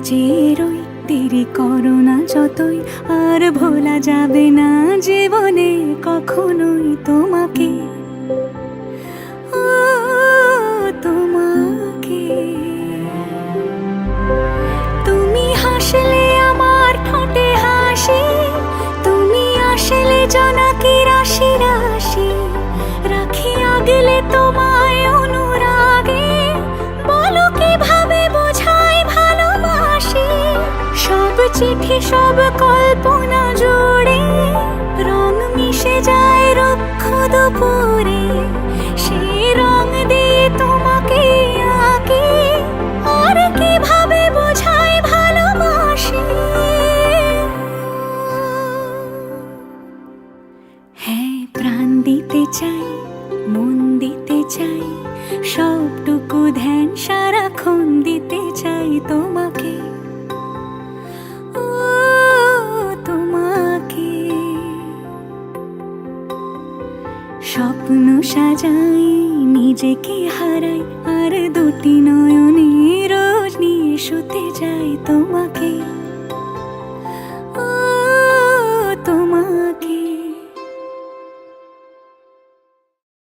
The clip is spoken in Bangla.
চেয়ে রই, দেরি করো না যতই, আর ভোলা যাবে না জীবনে কখনোই তোমাকে, ও তোমাকে। তুমি হাসলে আমার ঠোঁটে হাসি, তুমি আসলে জোনাকি রাশি রাশি, রাখি আগলে তোমায় অনুরাগে, বলো কিভাবে বোঝাই ভালোবাসি। সব চিঠি সব কল্পনা জুড়ে রং মিশে যায় রুক্ষ দুপুরে, সেই রং দিয়ে তোমাকে আঁকি, আর কিভাবে বোঝাই ভালোবাসি। হ্যাঁ, প্রাণ দিতে চাই, মন দিতে চাই, সবটুকু ধ্যান সারাক্ষণ দিতে চাই তোমাকে, ও তোমাকে। স্বপ্ন সাজাই, নিজেকে হারাই, আর দুটি নয়নে রোজ নিয়ে শুতে যাই তোমাকে।